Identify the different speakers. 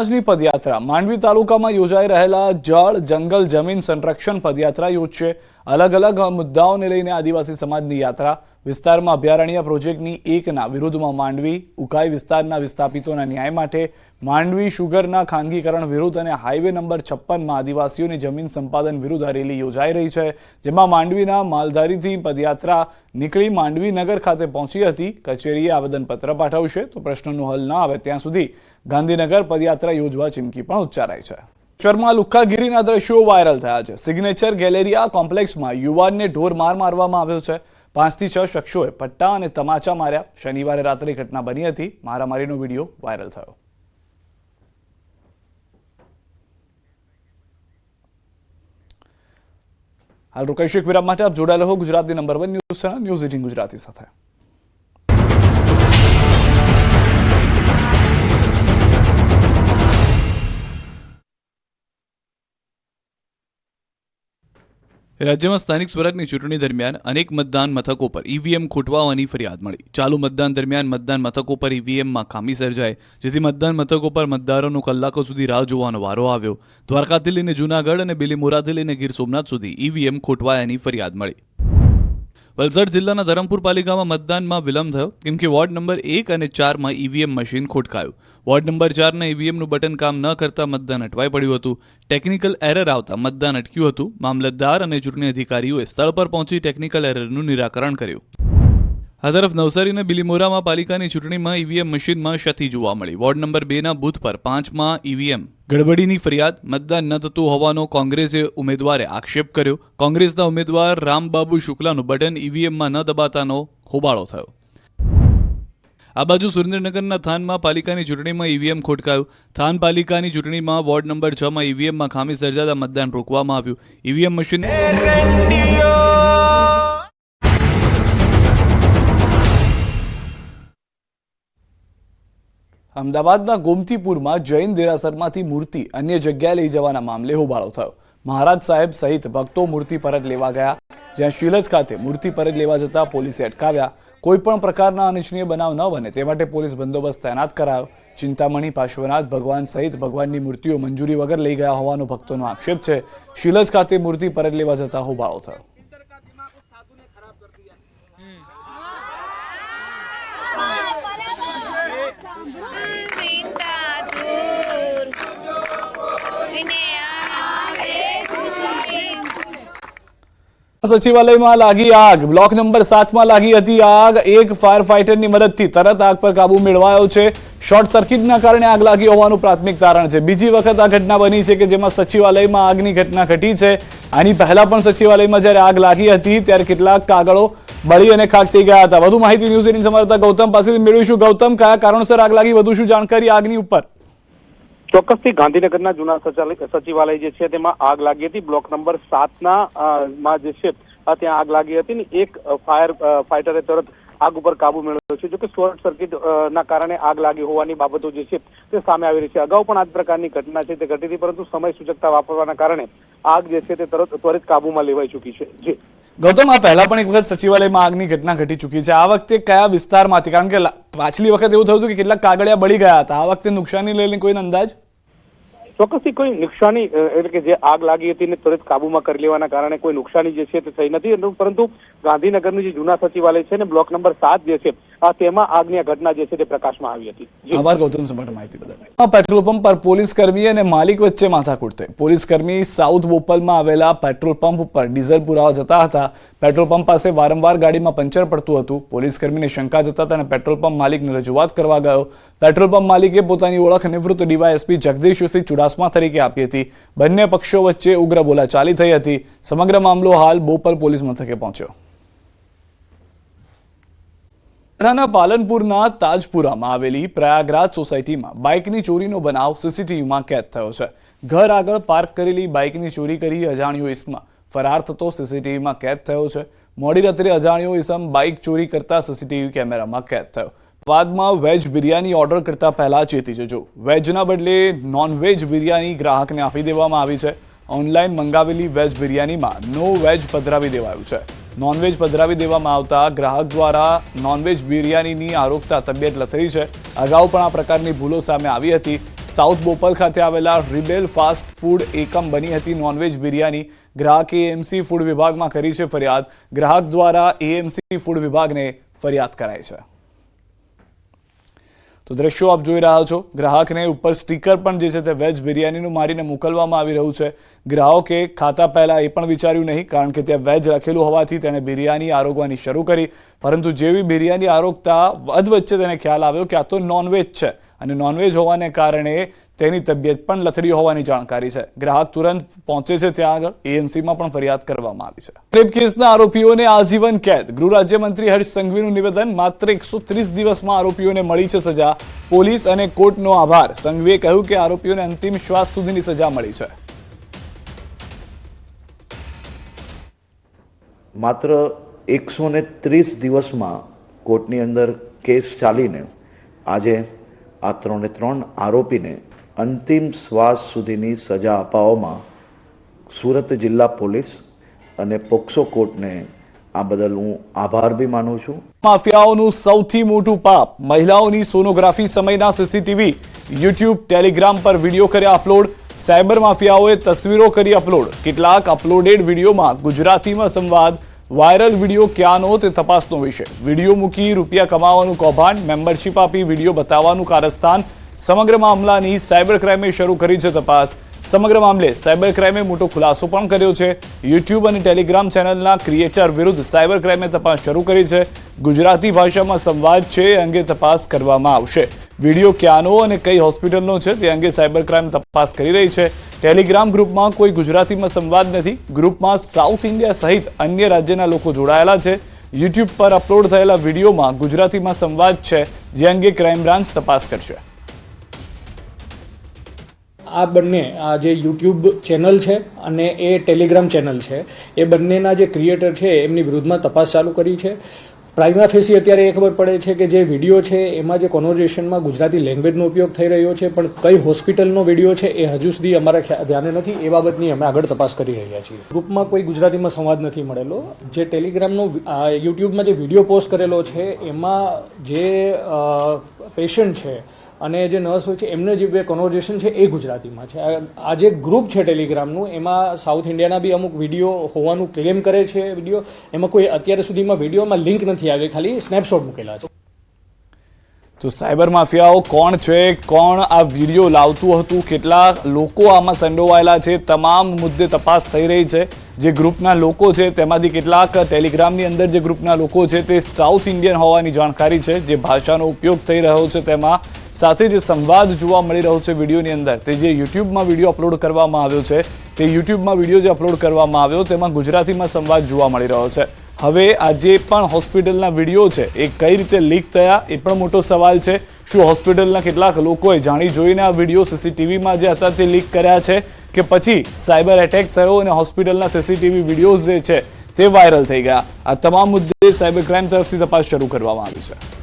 Speaker 1: આજની પદયાત્રા માંડવી તાલુકામાં યોજાઈ રહેલા જળ જંગલ જમીન સંરક્ષણ પદયાત્રા યોજશે। અલગ અલગ મુદ્દાઓને લઈને આદિવાસી સમાજની યાત્રા વિસ્તારમાં અભયારણ્ય પ્રોજેક્ટની એકના વિરોધમાં માંડવી ઉકાઈ વિસ્તારના વિસ્થાપિતોના ન્યાય માટે માંડવી શુગરના ખાનગીકરણ વિરુદ્ધ અને હાઈવે નંબર 56 માં આદિવાસીઓની જમીન સંપાદન વિરુદ્ધ રેલી યોજાઈ રહી છે, જેમાં માંડવીના માલધારીથી પદયાત્રા નીકળી માંડવી નગર ખાતે પહોંચી હતી। કચેરીએ આવેદનપત્ર પાઠવશે તો પ્રશ્નોનો હલ ન આવે ત્યાં સુધી ગાંધીનગર પદયાત્રા યોજવા ચીમકી પણ ઉચ્ચારાઈ છે। શહેરમાં લુખ્ખાગીરીના દ્રશ્યો વાયરલ થયા છે। સિગ્નેચર ગેલેરિયા કોમ્પ્લેક્સમાં યુવાનને ઢોર મારવામાં આવ્યો છે। 5 થી 6 શખ્સોએ પટ્ટા અને તમાચા માર્યા। શનિવારે રાત્રે ઘટના બની હતી। મારામારીનો વિડીયો વાયરલ થયો। હાલ રોકાઈશું એક વિરામ માટે। આપ જોડાયેલા રહો ગુજરાતની number 1 news channel news 18 Gujarati સાથે।
Speaker 2: રાજ્યમાં સ્થાનિક સ્વરાજની ચૂંટણી દરમિયાન અનેક મતદાન મથકો પર ઈવીએમ ખોટવાવાની ફરિયાદ મળી। ચાલુ મતદાન દરમિયાન મતદાન મથકો પર ઈવીએમમાં ખામી સર્જાઈ, જેથી મતદાન મથકો પર મતદારોનો કલાકો સુધી રાહ જોવાનો વારો આવ્યો। દ્વારકાથી લઈને જૂનાગઢ અને બિલીમોરાથી લઈને ગીર સોમનાથ સુધી ઈવીએમ ખોટવાયાની ફરિયાદ મળી। વલસાડ જિલ્લાના ધરમપુર પાલિકામાં મતદાનમાં વિલંબ થયો, કેમ કે વોર્ડ નંબર 1 અને 4 માં ઈવીએમ મશીન ખોટકાયું। વોર્ડ નંબર 4 ના ઈવીએમનું બટન કામ ન કરતા મતદાન અટવાઈ પડ્યું હતું। ટેકનિકલ એરર આવતા મતદાન અટક્યું હતું। મામલતદાર અને ચૂંટણી અધિકારીઓએ સ્થળ પર પહોંચી ટેકનિકલ એરરનું નિરાકરણ કર્યું। આ તરફ નવસારી અને બિલીમોરામાં પાલિકાની ચૂંટણીમાં ઈવીએમ મશીનમાં ક્ષતિ જોવા મળી। વોર્ડ નંબર 2 ના બૂથ પર 5 માં ઈવીએમ ગડબડીની ફરિયાદ। મતદાન ન થતું હોવાનો કોંગ્રેસે ઉમેદવારે આક્ષેપ કર્યો। કોંગ્રેસના ઉમેદવાર રામબાબુ શુક્લાનું બટન ઈવીએમમાં ન દબાતાનો હોબાળો થયો। આ બાજુ સુરેન્દ્રનગરના થાનમાં પાલિકાની ચૂંટણીમાં ઈવીએમ ખોટકાયું। થાન પાલિકાની ચૂંટણીમાં વોર્ડ નંબર 6 માં ઈવીએમમાં ખામી સર્જાતા મતદાન રોકવામાં આવ્યું। ઈવીએમ મશીન
Speaker 1: અમદાવાદના ગોમતીપુરમાં જૈન દેરાસરમાંથી મૂર્તિ અન્ય જગ્યાએ લઈ જવાના મામલે હોબાળો થયો। મહારાજ સાહેબ સહિત ભક્તો મૂર્તિ પરત લેવા ગયા, જ્યાં શિલજ ખાતે મૂર્તિ પરત લેવા જતા પોલીસે અટકાવ્યા। કોઈ પણ પ્રકારના અનિચ્છનીય બનાવ ન બને તે માટે પોલીસ બંદોબસ્ત તૈનાત કરાયો। ચિંતામણી પાર્શ્વનાથ ભગવાન સહિત ભગવાનની મૂર્તિઓ મંજૂરી વગર લઈ ગયા હોવાનો ભક્તોનો આક્ષેપ છે। શિલજ ખાતે મૂર્તિ પરત લેવા જતા હોબાળો થયો। સચિવાલયમાં લાગી આગ। બ્લોક નંબર 7 માં લાગી હતી આગ। એક ફાયર ફાઈટરની મદદથી તરત આગ પર કાબુ મેળવાયો છે। શોર્ટ સર્કિટના કારણે આગ લાગી હોવાનું પ્રાથમિક તારણ છે। બીજી વખત આ ઘટના બની છે કે જેમાં સચિવાલયમાં આગની ઘટના ઘટી છે। આની પહેલા પણ સચિવાલયમાં જ્યારે આગ લાગી હતી ત્યારે કેટલાક કાગળો બળી અને ખાક થઈ ગયા હતા। વધુ માહિતી ન્યૂઝ 18 સંવાદદાતા ગૌતમ પાસેથી મેળવીશું। ગૌતમ, કયા કારણોસર આગ લાગી, વધુ શું જાણકારી આગની ઉપર?
Speaker 3: ચોક્કસથી ગાંધીનગરના જૂના સચિવાલય જે છે તેમાં આગ લાગી હતી। બ્લોક નંબર 7 માં જે છે ત્યાં આગ લાગી હતી ને એક ફાયર ફાઈટરે તરત આગ ઉપર કાબુ મેળવ્યો છે। જો કે શોર્ટ સર્કિટ ના કારણે આગ લાગી હોવાની બાબતો જે છે તે સામે આવી રહી છે। અગાઉ પણ આ જ પ્રકારની ઘટના છે તે ઘટી હતી, પરંતુ સમય સૂચકતા વાપરવાના કારણે આગ જે છે તે ત્વરિત કાબુમાં લેવાઈ ચૂકી છે। જી
Speaker 1: ગૌતમ, આ પહેલા પણ એક વખત સચિવાલયમાં આગની ઘટના ઘટી ચૂકી છે। આ વખતે કયા વિસ્તારમાંથી? કારણ કે પાછલી વખત એવું થયું હતું કે કેટલાક કાગળિયા બળી ગયા હતા। આ વખતે નુકસાની લઈને કોઈ અંદાજ?
Speaker 3: ચોક્કસથી કોઈ નુકસાની એટલે કે જે આગ લાગી હતી ને ત્વરિત કાબુમાં કરી લેવાના કારણે કોઈ નુકસાની જે છે તે થઈ નથી, પરંતુ ગાંધીનગરની જે જૂના સચિવાલય છે ને બ્લોક નંબર 7 જે છે તેમાં આગની ઘટના જે છે તે પ્રકાશમાં આવી હતી।
Speaker 1: આભાર ગૌતમ સમગ્ર માહિતી બદલ। પેટ્રોલ પંપ પર પોલીસ કર્મી અને માલિક વચ્ચે માથાકૂટ થઈ। પોલીસ કર્મી સાઉથ બોપલમાં આવેલા પેટ્રોલ પંપ પર ડીઝલ પુરાવા જતા હતા। પેટ્રોલ પંપ પાસે વારંવાર ગાડીમાં પંચર પડતું હતું। પોલીસ કર્મીને શંકા જતા તેને પેટ્રોલ પંપ માલિકને રજૂઆત કરવા ગયો। પેટ્રોલ પંપ માલિકે પોતાની ઓળખ નિવૃત્ત ડીવાયએસપી જગદીશસિંહ ચુડાસમા તરીકે આપી હતી। બંને પક્ષો વચ્ચે ઉગ્ર બોલાચાલી થઈ હતી। સમગ્ર મામલો હાલ બોપલ પોલીસ મથકે પહોંચ્યો। પાલનપુરના તાજપુરામાં આવેલી પ્રયાગરાજ સોસાયટીમાં બાઇકની ચોરીનો બનાવ સીસીટીવીમાં કેદ થયો છે। ઘર આગળ પાર્ક કરેલી બાઇકની ચોરી કરી અજાણ્યો ઇસમ ફરાર થતો સીસીટીવીમાં કેદ થયો છે। મોડી રાત્રે અજાણ્યો ઇસમ બાઇક ચોરી કરતા સીસીટીવી કેમેરામાં કેદ થયો। બાદમાં વેજ બિરયાની ઓર્ડર કરતા પહેલા ચેતી જજો। વેજના બદલે નોનવેજ બિરયાની ગ્રાહકને આપી દેવામાં આવી છે। ઓનલાઈન મંગાવેલી વેજ બિરયાનીમાં નો વેજ પધરાવી દેવાયું છે। નોનવેજ પધરાવી દેવામાં આવતા ગ્રાહક દ્વારા નોનવેજ બિરયાનીની આરોગતા તબિયત લથડી છે. અગાઉ પણ આ પ્રકારની ભૂલો સામે આવી હતી. સાઉથ બોપલ ખાતે આવેલા રિબેલ ફાસ્ટ ફૂડ એકમ બની હતી નોનવેજ બિરયાની. ગ્રાહકે એએમસી ફૂડ વિભાગમાં કરી છે ફરિયાદ. ગ્રાહક દ્વારા એએમસી ફૂડ વિભાગને ફરિયાદ કરાઈ છે. તો દ્રશ્યો આપ જોઈ રહ્યા છો. ગ્રાહકને ઉપર સ્ટીકર પણ જે છે તે વેજ બિરયાનીનું મારીને મોકલવામાં આવી રહ્યું છે. ગ્રાહકે ખાતા પહેલા એ પણ વિચાર્યું નહીં, કારણ કે ત્યાં વેજ લખેલું હોવાથી તેને બિરયાની આરોગવાની શરૂ કરી. પરંતુ જેવી બિરયાની આરોગતા અધવચ્ચે તેને ખ્યાલ આવ્યો કે આ તો નોનવેજ છે અને નોનવેજ હોવાને કારણે તેની તબિયત પણ લથડી હોવાની જાણકારી છે. ગ્રાહક તુરંત પહોંચે છે ત્યાં આગળ. એએમસીમાં પણ ફરિયાદ કરવામાં આવી છે. રેપ કેસના આરોપીઓને આજીવન કેદ. ગૃહ રાજ્યમંત્રી હર્ષ સંઘવીનું નિવેદન. માત્ર 130 દિવસમાં આરોપીઓને મળી છે સજા. પોલીસ અને કોર્ટનો આભાર. સંઘવીએ કહ્યું કે આરોપીઓને અંતિમ શ્વાસ સુધીની સજા મળી છે.
Speaker 4: માત્ર 130 દિવસમાં કોર્ટની અંદર કેસ ચાલીને આજે આ 3 આરોપીને અંતિમ શ્વાસ સુધીની સજા અપાવવામાં સુરત જિલ્લા પોલીસ અને પોક્સો કોર્ટને આ બદલ હું આભાર બી માનું છું.
Speaker 1: માફિયાઓનું સૌથી મોટું પાપ. મહિલાઓની સોનોગ્રાફી સમયના સીસીટીવી. યુટ્યુબ, ટેલિગ્રામ પર વિડીયો કર્યા અપલોડ. સાયબર માફિયાઓએ તસવીરો કરી અપલોડ. કેટલાક અપલોડેડ વિડીયોમાં ગુજરાતીમાં સંવાદ. વાયરલ વિડીયો ક્યાંનો તે તપાસનો વિષય. વિડીયો મૂકી રૂપિયા કમાવાનું કૌભાંડ. મેમ્બરશિપ આપી વિડીયો બતાવવાનું કારસ્તાન. સમગ્ર મામલાની સાયબર ક્રાઇમે શરૂ કરી છે તપાસ. સમગ્ર મામલે સાયબર ક્રાઇમે મોટો ખુલાસો પણ કર્યો છે. યુટ્યુબ અને ટેલિગ્રામ ચેનલના ક્રિએટર વિરુદ્ધ સાયબર ક્રાઇમે તપાસ શરૂ કરી છે. ગુજરાતી ભાષામાં સંવાદ છે એ અંગે તપાસ કરવામાં આવશે. વિડીયો ક્યાંનો અને કઈ હોસ્પિટલનો છે તે અંગે સાયબર ક્રાઇમ તપાસ કરી રહી છે. ટેલિગ્રામ ગ્રુપમાં કોઈ ગુજરાતીમાં સંવાદ નથી. ગ્રુપમાં સાઉથ ઇન્ડિયા સહિત અન્ય રાજ્યના લોકો જોડાયેલા છે. યુટ્યુબ પર અપલોડ થયેલા વિડીયોમાં ગુજરાતીમાં સંવાદ છે, જે અંગે ક્રાઇમ બ્રાન્ચ તપાસ કરશે.
Speaker 5: આ બંને આ જે યુટ્યુબ ચેનલ છે અને એ ટેલિગ્રામ ચેનલ છે, એ બંનેના જે ક્રિએટર છે એમની વિરુદ્ધમાં તપાસ ચાલુ કરી છે. પ્રાઇમા ફેસી અત્યારે એ ખબર પડે છે કે જે વિડીયો છે એમાં જે કોન્વર્ઝેશનમાં ગુજરાતી લેંગ્વેજનો ઉપયોગ થઈ રહ્યો છે, પણ કઈ હોસ્પિટલનો વિડીયો છે એ હજુ સુધી અમારા ધ્યાને નથી. એ બાબતની અમે આગળ તપાસ કરી રહ્યા છીએ. ગ્રુપમાં કોઈ ગુજરાતીમાં સંવાદ નથી મળેલો. જે ટેલિગ્રામનો યુટ્યુબમાં જે વિડીયો પોસ્ટ કરેલો છે એમાં જે પેશન્ટ છે અને જે નર્સ હોય છે એમને જે બે કોન્વર્ઝેશન છે એ ગુજરાતીમાં છે. આ જે ગ્રુપ છે ટેલિગ્રામનું, એમાં સાઉથ ઇન્ડિયાના બી અમુક વિડીયો હોવાનું ક્લેમ કરે છે. વિડીયો એમાં કોઈ અત્યાર સુધીમાં વિડીયોમાં લિંક નથી આવી, ખાલી સ્નેપશોટ મૂકેલા છે.
Speaker 1: તો સાયબર માફિયાઓ કોણ છે, કોણ આ વિડીયો લાવતું હતું, કેટલા લોકો આમાં સંડોવાયેલા છે, તમામ મુદ્દે તપાસ થઈ રહી છે. જે ગ્રુપના લોકો છે તેમાંથી કેટલાક ટેલિગ્રામની અંદર જે ગ્રુપના લોકો છે તે સાઉથ ઇન્ડિયન હોવાની જાણકારી છે. જે ભાષાનો ઉપયોગ થઈ રહ્યો છે તેમાં સાથે જે સંવાદ જોવા મળી રહ્યો છે વિડીયોની અંદર, તે જે યુટ્યુબમાં વિડીયો અપલોડ કરવામાં આવ્યો છે, તે યુટ્યુબમાં વિડીયો જે અપલોડ કરવામાં આવ્યો તેમાં ગુજરાતીમાં સંવાદ જોવા મળી રહ્યો છે. હવે આ જે પણ હોસ્પિટલના વિડીયો છે એ કઈ રીતે લીક થયા એ પણ મોટો સવાલ છે. શું હોસ્પિટલના કેટલાક લોકોએ જાણી જોઈને આ વિડીયો સીસીટીવીમાં જે હતા તે લીક કર્યા છે, કે પછી સાયબર એટેક થયો અને હોસ્પિટલના સીસીટીવી વિડીયોઝ જે છે તે વાયરલ થઈ ગયા? આ તમામ મુદ્દે સાયબર ક્રાઇમ તરફથી તપાસ શરૂ કરવામાં આવી છે.